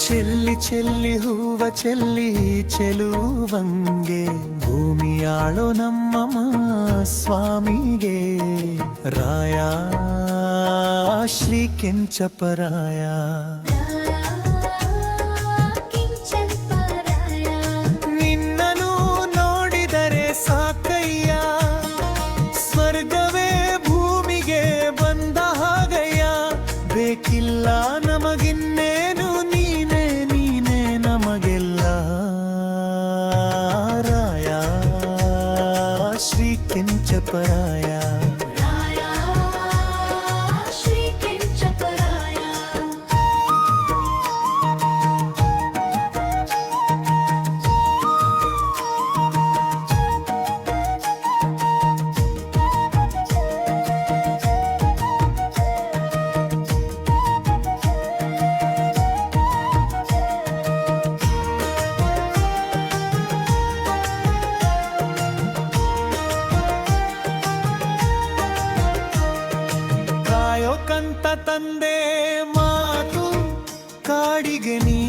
ಚೆಲ್ಲಿ ಚೆಲ್ಲಿ ಹೂವ ಚೆಲ್ಲಿ ಚೆಲುವಂಗೆ ಭೂಮಿಯಾಳೋ ನಮ್ಮ ಸ್ವಾಮಿಗೆ ರಾಯ ಶ್ರೀ ಕೆಂಚಪರಾಯ. ನಿನ್ನನು ನೋಡಿದರೆ ಸಾಕಯ್ಯ, ಸ್ವರ್ಗವೇ ಭೂಮಿಗೆ ಬಂದ ಹಾಗಯ್ಯ. ಬೇಕಿಲ್ಲ ನಮಗಿನ್ನೇನು, ನೀನೇ ನೀನೇ ನಮಗೆಲ್ಲ. ರಾಯ ಶ್ರೀ ಕೆಂಚಪರಾಯ. ಕಂತ ತಂದೆ ಮಾತು ಕಾಡಿಗೆ ನೀ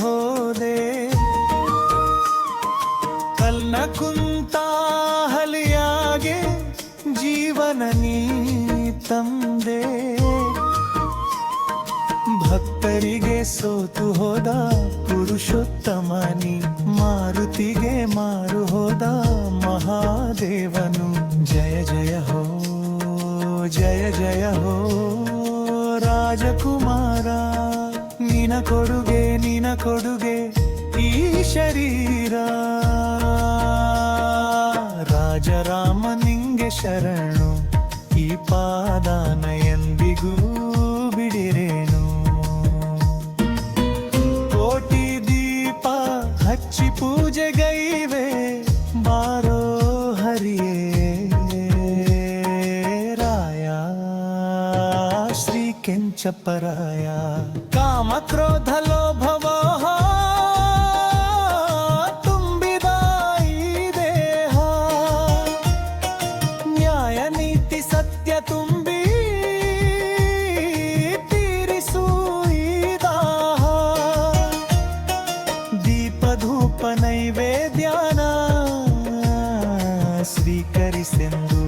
ಹೋದೆ, ಕಲ್ನ ಕುಂತ ಹಲಿಯಾಗೆ ಜೀವನ ನೀ ತಂದೆ. ಭಕ್ತರಿಗೆ ಸೋತು ಹೋದ ಪುರುಷೋತ್ತಮನಿ, ಮಾರುತಿಗೆ ಮಾರು ಹೋದ ಮಹಾದೇವನು. ಜಯ ಜಯ ಹೋ ಜಯ ಜಯ ಹೋ ರಾಜಕುಮಾರ. ನಿನ ಕೊಡುಗೆ ಈ ಶರೀರ. ರಾಜರಾಮ ನಿಂಗೆ ಶರಣು, ಈ ಪಾದಾನ ಎಂದಿಗೂ ಬಿಡಿರೇನು. ಕೋಟಿ ದೀಪ ಹಚ್ಚಿ ಪೂಜೆಗೈವೆ, ಬಾರೋ ಹರಿಯೇ ಕೆಂಚಪರಾಯ. ಕಾಮ ಕ್ರೋಧ ಲೋಭವ ತುಂಬಿದ ಈ ದೇಹ, ನ್ಯಾಯ ನೀತಿ ಸತ್ಯ ತುಂಬಿ ತೀರಿಸು ಈ ದಾಹ. ದೀಪ ಧೂಪ ನೈವೇದ್ಯಾನ ಸ್ವೀಕರಿಸೆಂದು,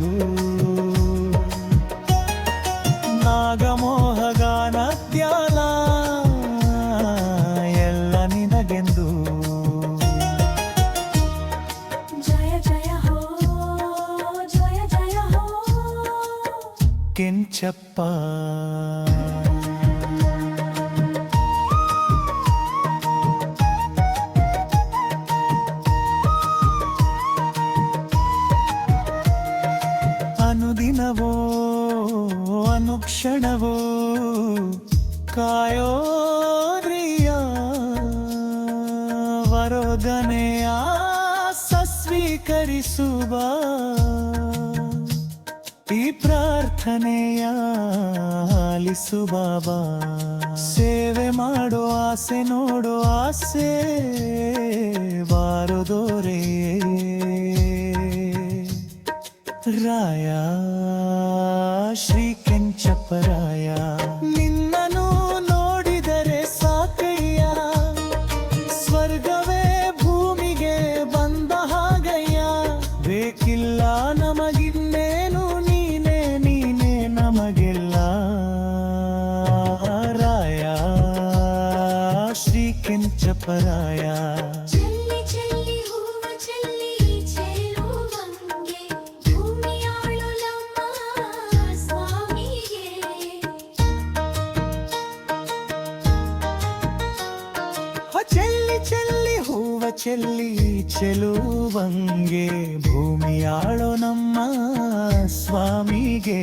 ನಾಗಮೋಹಗಾನ ತ್ಯಾಲ ಎಲ್ಲ ನಿನಗೆಂದು. ಜಯ ಜಯ ಹೋ ಜಯ ಜಯ ಹೋ ಕೆಂಚಪ್ಪ. ಅನುದಿನವೋ ಅನುಕ್ಷಣವೋ ಕಾಯೋದ್ರಿಯ ವರೋದನೆಯ ಸ್ವೀಕರಿಸುವ. ಈ ಪ್ರಾರ್ಥನೆಯ ಆಲಿಸು ಬಾಬಾ. ಸೇವೆ ಮಾಡೋ ಆಸೆ ನೋಡೋ ಆಸೆ ಬಾರದೋರೇ. ರಾಯ ಶ್ರೀ ಕೆಂಚಪರಾಯ. ನಿನ್ನನು ನೋಡಿದರೆ ಸಾಕಯ್ಯ, ಸ್ವರ್ಗವೇ ಭೂಮಿಗೆ ಬಂದ ಹಾಗಯ್ಯ. ಬೇಕಿಲ್ಲ ನಮಗಿನ್ನೇನು, ನೀನೇ ನೀನೇ ನಮಗೆಲ್ಲ. ರಾಯ ಶ್ರೀ ಕೆಂಚಪರಾಯ. ಚೆಲ್ಲಿ ಚೆಲ್ಲಿ ಹೂವ ಚೆಲ್ಲಿ ಚೆಲುವಂಗೆ ಭೂಮಿಯಾಳೋ ನಮ್ಮ ಸ್ವಾಮಿಗೆ.